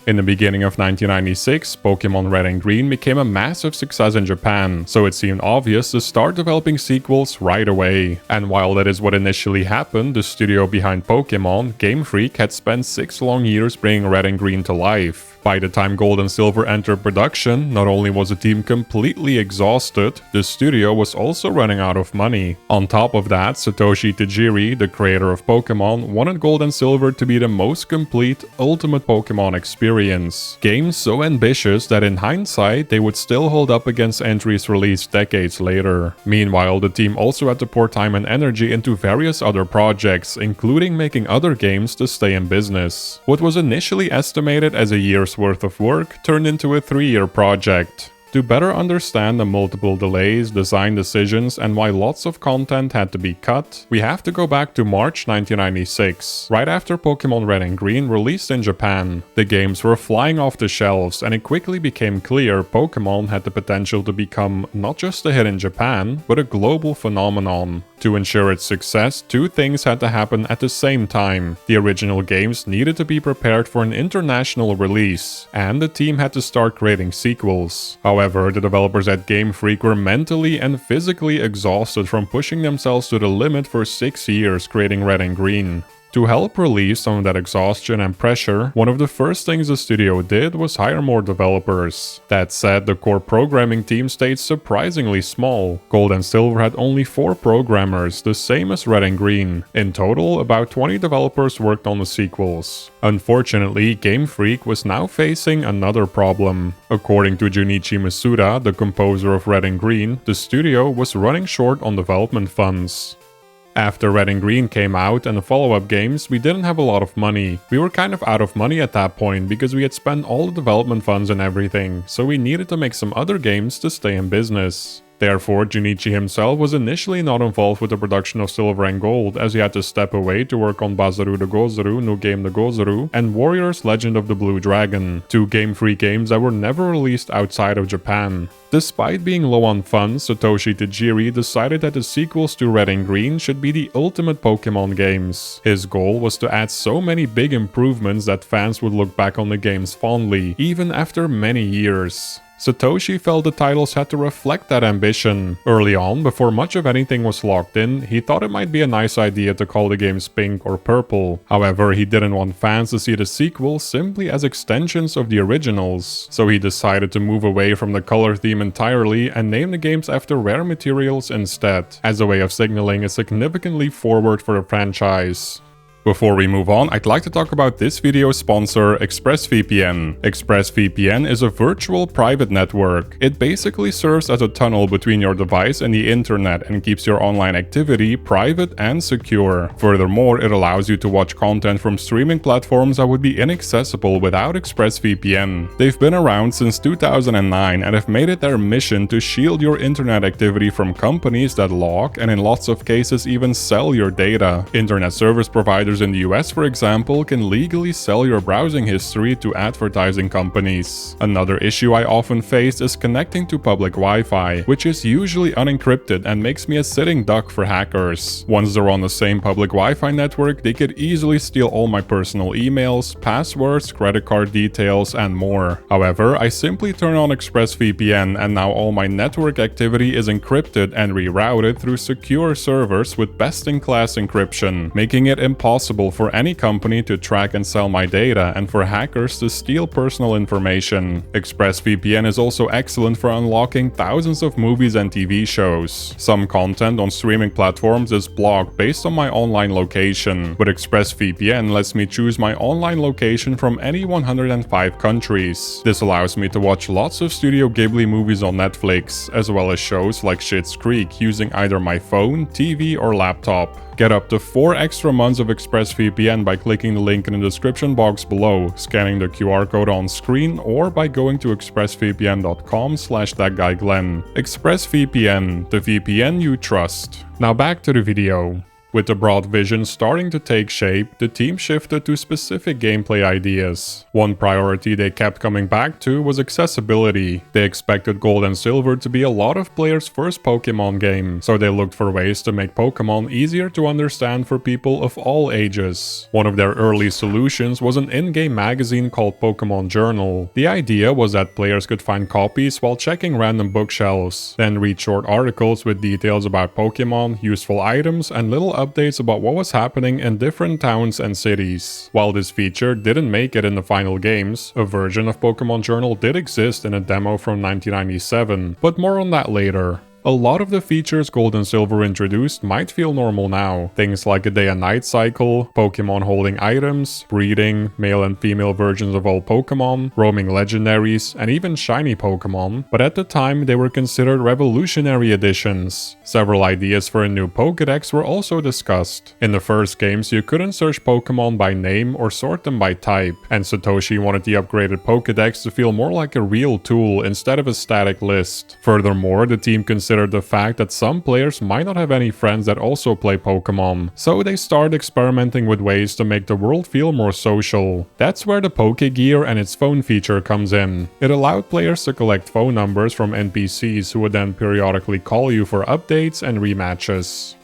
In the beginning of 1996, Pokémon Red and Green became a massive success in Japan, so it seemed obvious to start developing sequels right away. And while that is what initially happened, the studio behind Pokémon, Game Freak, had spent 6 long years bringing Red and Green to life. By the time Gold and Silver entered production, not only was the team completely exhausted, the studio was also running out of money. On top of that, Satoshi Tajiri, the creator of Pokémon, wanted Gold and Silver to be the most complete, ultimate Pokémon experience. Games so ambitious that in hindsight, they would still hold up against entries released decades later. Meanwhile, the team also had to pour time and energy into various other projects, including making other games to stay in business. What was initially estimated as a year's worth of work turned into a 3-year project. To better understand the multiple delays, design decisions, and why lots of content had to be cut, we have to go back to March 1996, right after Pokémon Red and Green released in Japan. The games were flying off the shelves, and it quickly became clear Pokémon had the potential to become not just a hit in Japan, but a global phenomenon. To ensure its success, 2 things had to happen at the same time. The original games needed to be prepared for an international release, and the team had to start creating sequels. However, the developers at Game Freak were mentally and physically exhausted from pushing themselves to the limit for 6 years creating Red and Green. To help relieve some of that exhaustion and pressure, one of the first things the studio did was hire more developers. That said, the core programming team stayed surprisingly small. Gold and Silver had only 4 programmers, the same as Red and Green. In total, about 20 developers worked on the sequels. Unfortunately, Game Freak was now facing another problem. According to Junichi Masuda, the composer of Red and Green, the studio was running short on development funds. After Red and Green came out and the follow-up games, we didn't have a lot of money. We were kind of out of money at that point because we had spent all the development funds and everything, so we needed to make some other games to stay in business. Therefore, Junichi himself was initially not involved with the production of Silver and Gold, as he had to step away to work on Bazaru the Gozaru, No Game the Gozaru, and Warriors Legend of the Blue Dragon, 2 Game Freak games that were never released outside of Japan. Despite being low on funds, Satoshi Tajiri decided that the sequels to Red and Green should be the ultimate Pokémon games. His goal was to add so many big improvements that fans would look back on the games fondly, even after many years. Satoshi felt the titles had to reflect that ambition. Early on, before much of anything was locked in, he thought it might be a nice idea to call the games Pink or Purple. However, he didn't want fans to see the sequels simply as extensions of the originals, so he decided to move away from the color theme entirely and name the games after rare materials instead, as a way of signaling a significant leap forward for the franchise. Before we move on, I'd like to talk about this video's sponsor, ExpressVPN. ExpressVPN is a virtual private network. It basically serves as a tunnel between your device and the internet and keeps your online activity private and secure. Furthermore, it allows you to watch content from streaming platforms that would be inaccessible without ExpressVPN. They've been around since 2009 and have made it their mission to shield your internet activity from companies that log and in lots of cases even sell your data. Internet service providers in the US, for example, can legally sell your browsing history to advertising companies. Another issue I often face is connecting to public Wi-Fi, which is usually unencrypted and makes me a sitting duck for hackers. Once they're on the same public Wi-Fi network, they could easily steal all my personal emails, passwords, credit card details, and more. However, I simply turn on ExpressVPN and now all my network activity is encrypted and rerouted through secure servers with best-in-class encryption, making it impossible for any company to track and sell my data and for hackers to steal personal information. ExpressVPN is also excellent for unlocking thousands of movies and TV shows. Some content on streaming platforms is blocked based on my online location, but ExpressVPN lets me choose my online location from any 105 countries. This allows me to watch lots of Studio Ghibli movies on Netflix, as well as shows like Schitt's Creek using either my phone, TV, or laptop. Get up to 4 extra months of ExpressVPN by clicking the link in the description box below, scanning the QR code on screen, or by going to expressvpn.com/ThatGuyGlen. ExpressVPN, the VPN you trust. Now back to the video. With the broad vision starting to take shape, the team shifted to specific gameplay ideas. One priority they kept coming back to was accessibility. They expected Gold and Silver to be a lot of players' first Pokémon game, so they looked for ways to make Pokémon easier to understand for people of all ages. One of their early solutions was an in-game magazine called Pokémon Journal. The idea was that players could find copies while checking random bookshelves, then read short articles with details about Pokémon, useful items, and little updates about what was happening in different towns and cities. While this feature didn't make it in the final games, a version of Pokémon Journal did exist in a demo from 1997, but more on that later. A lot of the features Gold and Silver introduced might feel normal now. Things like a day and night cycle, Pokemon holding items, breeding, male and female versions of all Pokemon, roaming legendaries, and even shiny Pokemon, but at the time they were considered revolutionary additions. Several ideas for a new Pokédex were also discussed. In the first games you couldn't search Pokemon by name or sort them by type, and Satoshi wanted the upgraded Pokédex to feel more like a real tool instead of a static list. Furthermore, the team considered the fact that some players might not have any friends that also play Pokemon, so they started experimenting with ways to make the world feel more social. That's where the Pokégear and its phone feature comes in. It allowed players to collect phone numbers from NPCs who would then periodically call you for updates and rematches.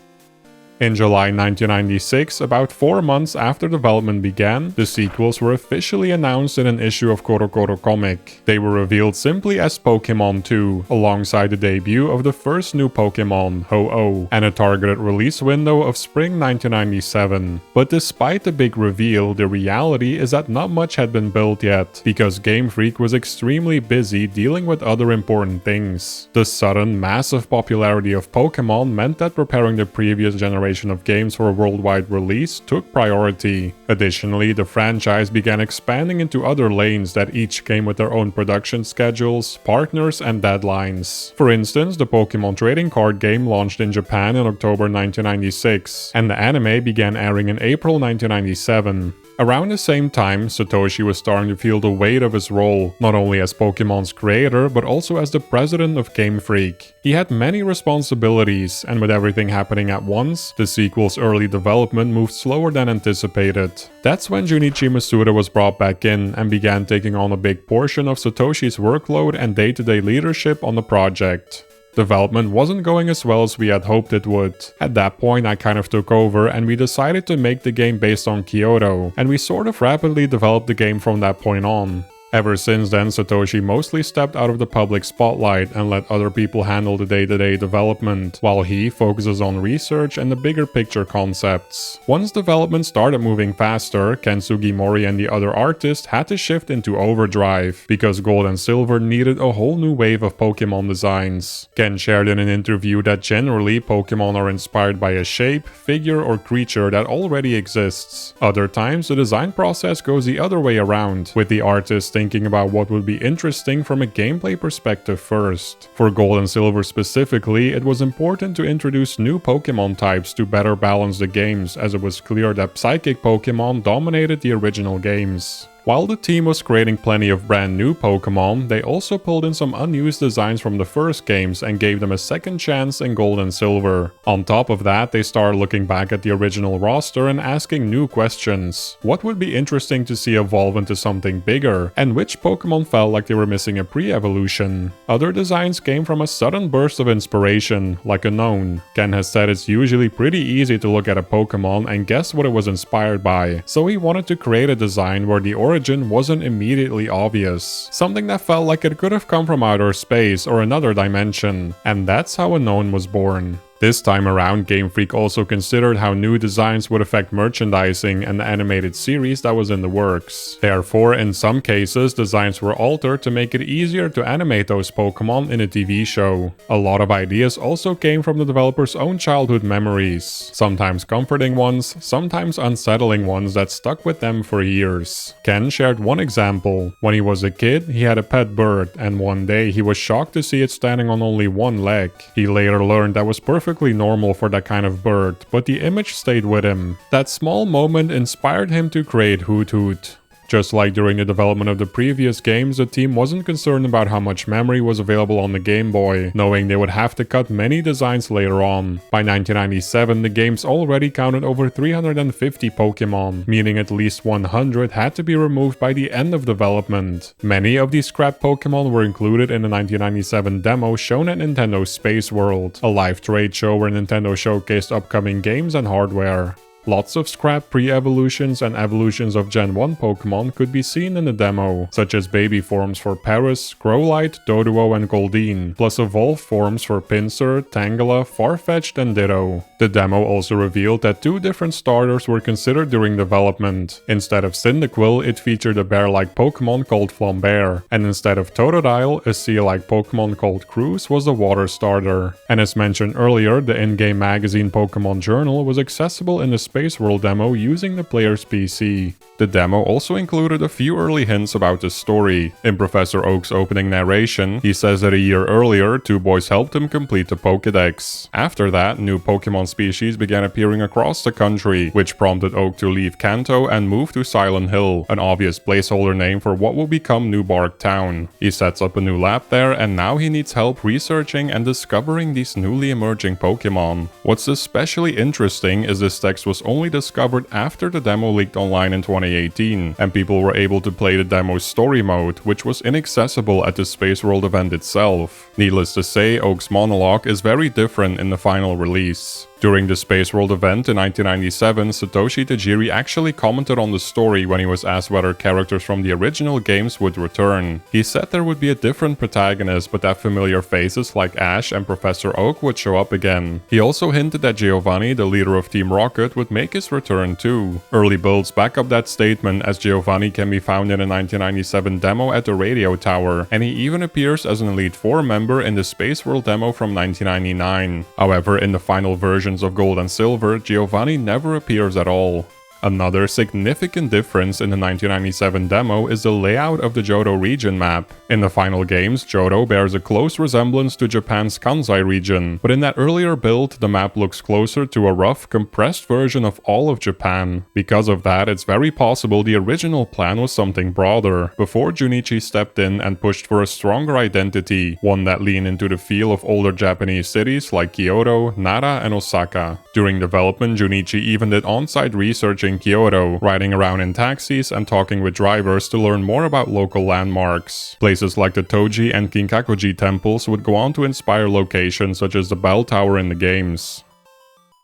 In July 1996, about 4 months after development began, the sequels were officially announced in an issue of CoroCoro comic. They were revealed simply as Pokémon 2, alongside the debut of the first new Pokémon, Ho-Oh, and a targeted release window of spring 1997. But despite the big reveal, the reality is that not much had been built yet, because Game Freak was extremely busy dealing with other important things. The sudden, massive popularity of Pokémon meant that preparing the previous generation of games for a worldwide release took priority. Additionally, the franchise began expanding into other lanes that each came with their own production schedules, partners, and deadlines. For instance, the Pokémon trading card game launched in Japan in October 1996, and the anime began airing in April 1997. Around the same time, Satoshi was starting to feel the weight of his role, not only as Pokémon's creator, but also as the president of Game Freak. He had many responsibilities, and with everything happening at once, the sequel's early development moved slower than anticipated. That's when Junichi Masuda was brought back in and began taking on a big portion of Satoshi's workload and day-to-day leadership on the project. Development wasn't going as well as we had hoped it would. At that point I kind of took over and we decided to make the game based on Kyoto, and we sort of rapidly developed the game from that point on. Ever since then, Satoshi mostly stepped out of the public spotlight and let other people handle the day-to-day development, while he focuses on research and the bigger picture concepts. Once development started moving faster, Ken Sugimori and the other artists had to shift into overdrive, because Gold and Silver needed a whole new wave of Pokémon designs. Ken shared in an interview that generally Pokémon are inspired by a shape, figure, or creature that already exists. Other times, the design process goes the other way around, with the artist thinking about what would be interesting from a gameplay perspective first. For Gold and Silver specifically, it was important to introduce new Pokémon types to better balance the games, as it was clear that Psychic Pokémon dominated the original games. While the team was creating plenty of brand new Pokémon, they also pulled in some unused designs from the first games and gave them a second chance in Gold and Silver. On top of that, they started looking back at the original roster and asking new questions. What would be interesting to see evolve into something bigger, and which Pokémon felt like they were missing a pre-evolution? Other designs came from a sudden burst of inspiration, like Unknown. Ken has said it's usually pretty easy to look at a Pokémon and guess what it was inspired by, so he wanted to create a design where the origin wasn't immediately obvious. Something that felt like it could have come from outer space or another dimension, and that's how Unknown was born. This time around, Game Freak also considered how new designs would affect merchandising and the animated series that was in the works. Therefore, in some cases, designs were altered to make it easier to animate those Pokémon in a TV show. A lot of ideas also came from the developers' own childhood memories, sometimes comforting ones, sometimes unsettling ones that stuck with them for years. Ken shared one example. When he was a kid, he had a pet bird, and one day he was shocked to see it standing on only one leg. He later learned that was perfectly normal for that kind of bird, but the image stayed with him. That small moment inspired him to create Hoot Hoot. Just like during the development of the previous games, the team wasn't concerned about how much memory was available on the Game Boy, knowing they would have to cut many designs later on. By 1997, the games already counted over 350 Pokémon, meaning at least 100 had to be removed by the end of development. Many of these scrap Pokémon were included in the 1997 demo shown at Nintendo's Space World, a live trade show where Nintendo showcased upcoming games and hardware. Lots of scrap pre-evolutions and evolutions of Gen 1 Pokémon could be seen in the demo, such as baby forms for Paris, Growlite, Doduo and Goldeen, plus evolved forms for Pinsir, Tangela, Farfetch'd and Ditto. The demo also revealed that 2 different starters were considered during development. Instead of Cyndaquil, it featured a bear-like Pokémon called Flambear, and instead of Totodile, a sea-like Pokémon called Cruise was the water starter. And as mentioned earlier, the in-game magazine Pokémon Journal was accessible in the Space World demo using the player's PC. The demo also included a few early hints about the story. In Professor Oak's opening narration, he says that a year earlier, 2 boys helped him complete the Pokédex. After that, new Pokémon species began appearing across the country, which prompted Oak to leave Kanto and move to Silent Hill, an obvious placeholder name for what will become New Bark Town. He sets up a new lab there, and now he needs help researching and discovering these newly emerging Pokémon. What's especially interesting is this text was only discovered after the demo leaked online in 2018, and people were able to play the demo's story mode, which was inaccessible at the Space World event itself. Needless to say, Oak's monologue is very different in the final release. During the Space World event in 1997, Satoshi Tajiri actually commented on the story when he was asked whether characters from the original games would return. He said there would be a different protagonist, but that familiar faces like Ash and Professor Oak would show up again. He also hinted that Giovanni, the leader of Team Rocket, would make his return too. Early builds back up that statement, as Giovanni can be found in a 1997 demo at the radio tower, and he even appears as an Elite Four member in the Space World demo from 1999. However, in the final version of Gold and Silver, Giovanni never appears at all. Another significant difference in the 1997 demo is the layout of the Jotho region map. In the final games, Jotho bears a close resemblance to Japan's Kansai region, but in that earlier build, the map looks closer to a rough, compressed version of all of Japan. Because of that, it's very possible the original plan was something broader, before Junichi stepped in and pushed for a stronger identity, one that leaned into the feel of older Japanese cities like Kyoto, Nara and Osaka. During development, Junichi even did on-site research in Kyoto, riding around in taxis and talking with drivers to learn more about local landmarks. Places like the Toji and Kinkakuji temples would go on to inspire locations such as the Bell Tower in the games.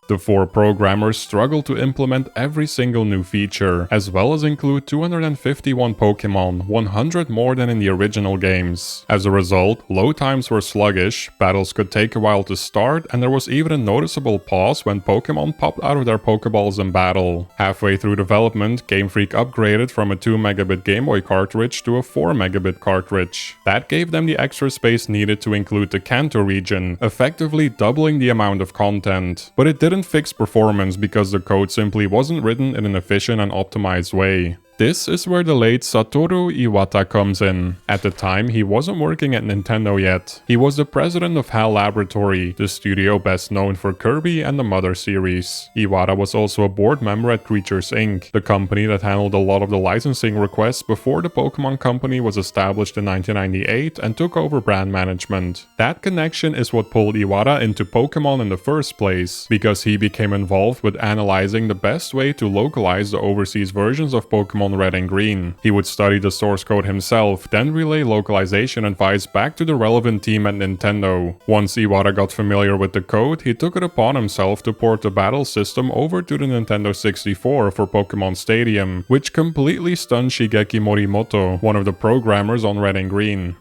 The 4 programmers struggled to implement every single new feature, as well as include 251 Pokémon, 100 more than in the original games. As a result, load times were sluggish, battles could take a while to start, and there was even a noticeable pause when Pokémon popped out of their Pokéballs in battle. Halfway through development, Game Freak upgraded from a 2 megabit Game Boy cartridge to a 4 megabit cartridge. That gave them the extra space needed to include the Kanto region, effectively doubling the amount of content. But it didn't fix performance because the code simply wasn't written in an efficient and optimized way. This is where the late Satoru Iwata comes in. At the time, he wasn't working at Nintendo yet. He was the president of HAL Laboratory, the studio best known for Kirby and the Mother series. Iwata was also a board member at Creatures Inc., the company that handled a lot of the licensing requests before the Pokémon Company was established in 1998 and took over brand management. That connection is what pulled Iwata into Pokémon in the first place, because he became involved with analyzing the best way to localize the overseas versions of Pokémon Red and Green. He would study the source code himself, then relay localization advice back to the relevant team at Nintendo. Once Iwata got familiar with the code, he took it upon himself to port the battle system over to the Nintendo 64 for Pokémon Stadium, which completely stunned Shigeki Morimoto, one of the programmers on Red and Green.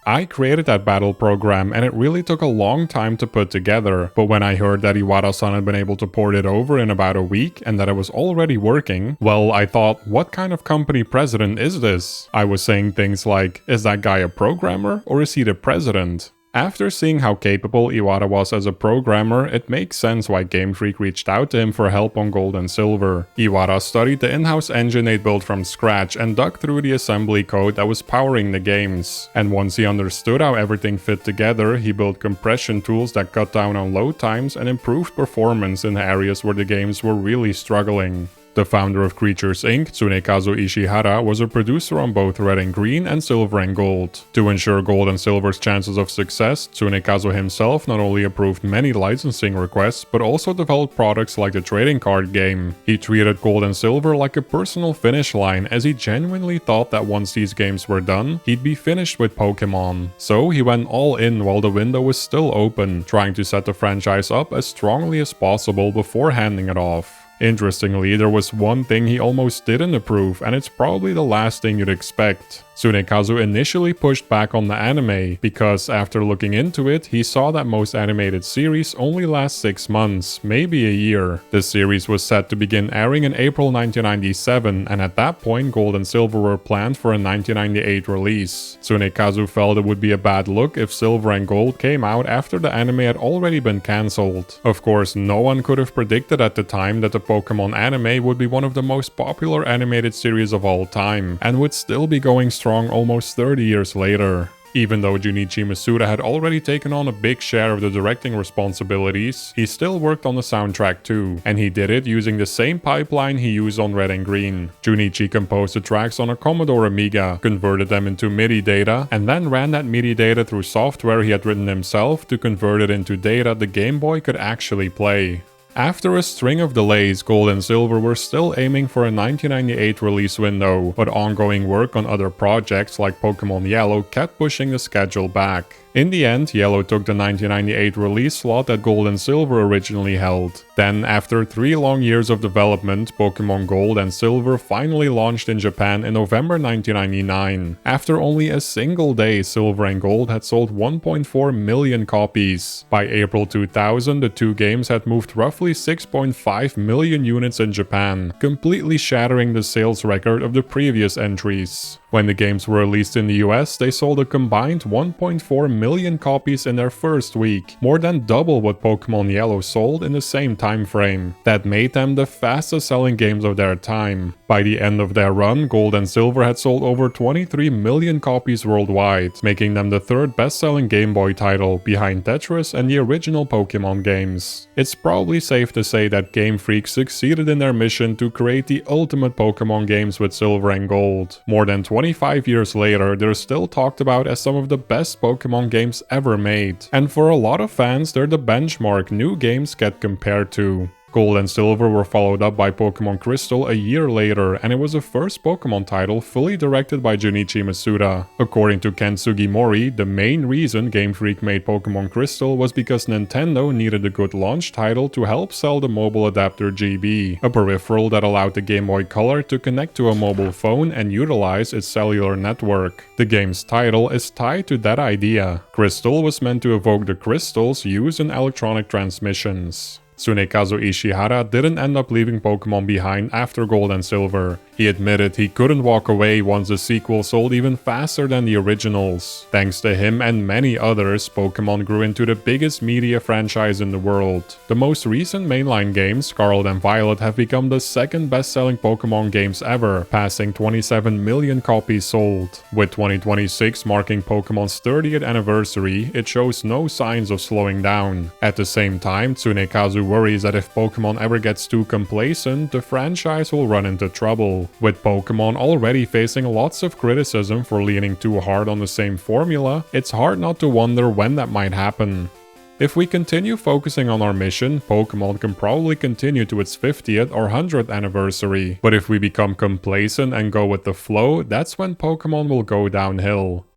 I created that battle program and it really took a long time to put together, but when I heard that Iwata-san had been able to port it over in about a week and that it was already working, well, I thought, what kind of company president is this? I was saying things like, is that guy a programmer or is he the president? After seeing how capable Iwata was as a programmer, it makes sense why Game Freak reached out to him for help on Gold and Silver. Iwata studied the in-house engine they'd built from scratch and dug through the assembly code that was powering the games. And once he understood how everything fit together, he built compression tools that cut down on load times and improved performance in areas where the games were really struggling. The founder of Creatures Inc., Tsunekazu Ishihara, was a producer on both Red and Green and Silver and Gold. To ensure Gold and Silver's chances of success, Tsunekazu himself not only approved many licensing requests, but also developed products like the trading card game. He treated Gold and Silver like a personal finish line, as he genuinely thought that once these games were done, he'd be finished with Pokémon. So he went all in while the window was still open, trying to set the franchise up as strongly as possible before handing it off. Interestingly, there was one thing he almost didn't approve, and it's probably the last thing you'd expect. Tsunekazu initially pushed back on the anime, because after looking into it, he saw that most animated series only last 6 months, maybe a year. The series was set to begin airing in April 1997, and at that point Gold and Silver were planned for a 1998 release. Tsunekazu felt it would be a bad look if Silver and Gold came out after the anime had already been cancelled. Of course, no one could have predicted at the time that the Pokémon anime would be one of the most popular animated series of all time, and would still be going strong almost 30 years later. Even though Junichi Masuda had already taken on a big share of the directing responsibilities, he still worked on the soundtrack too, and he did it using the same pipeline he used on Red and Green. Junichi composed the tracks on a Commodore Amiga, converted them into MIDI data, and then ran that MIDI data through software he had written himself to convert it into data the Game Boy could actually play. After a string of delays, Gold and Silver were still aiming for a 1998 release window, but ongoing work on other projects like Pokémon Yellow kept pushing the schedule back. In the end, Yellow took the 1998 release slot that Gold and Silver originally held. Then, after 3 long years of development, Pokémon Gold and Silver finally launched in Japan in November 1999. After only a single day, Silver and Gold had sold 1.4 million copies. By April 2000, the two games had moved roughly 6.5 million units in Japan, completely shattering the sales record of the previous entries. When the games were released in the US, they sold a combined 1.4 million copies in their first week, more than double what Pokémon Yellow sold in the same time frame. That made them the fastest selling games of their time. By the end of their run, Gold and Silver had sold over 23 million copies worldwide, making them the third best-selling Game Boy title, behind Tetris and the original Pokémon games. It's probably safe to say that Game Freak succeeded in their mission to create the ultimate Pokémon games with Silver and Gold. More than 25 years later, they're still talked about as some of the best Pokémon games ever made. And for a lot of fans, they're the benchmark new games get compared to. Gold and Silver were followed up by Pokémon Crystal a year later, and it was the first Pokémon title fully directed by Junichi Masuda. According to Ken Sugimori, the main reason Game Freak made Pokémon Crystal was because Nintendo needed a good launch title to help sell the mobile adapter GB, a peripheral that allowed the Game Boy Color to connect to a mobile phone and utilize its cellular network. The game's title is tied to that idea. Crystal was meant to evoke the crystals used in electronic transmissions. Tsunekazu Ishihara didn't end up leaving Pokémon behind after Gold and Silver. He admitted he couldn't walk away once the sequel sold even faster than the originals. Thanks to him and many others, Pokémon grew into the biggest media franchise in the world. The most recent mainline games, Scarlet and Violet, have become the second best-selling Pokémon games ever, passing 27 million copies sold. With 2026 marking Pokémon's 30th anniversary, it shows no signs of slowing down. At the same time, Tsunekazu worries that if Pokémon ever gets too complacent, the franchise will run into trouble. With Pokémon already facing lots of criticism for leaning too hard on the same formula, it's hard not to wonder when that might happen. If we continue focusing on our mission, Pokémon can probably continue to its 50th or 100th anniversary. But if we become complacent and go with the flow, that's when Pokémon will go downhill.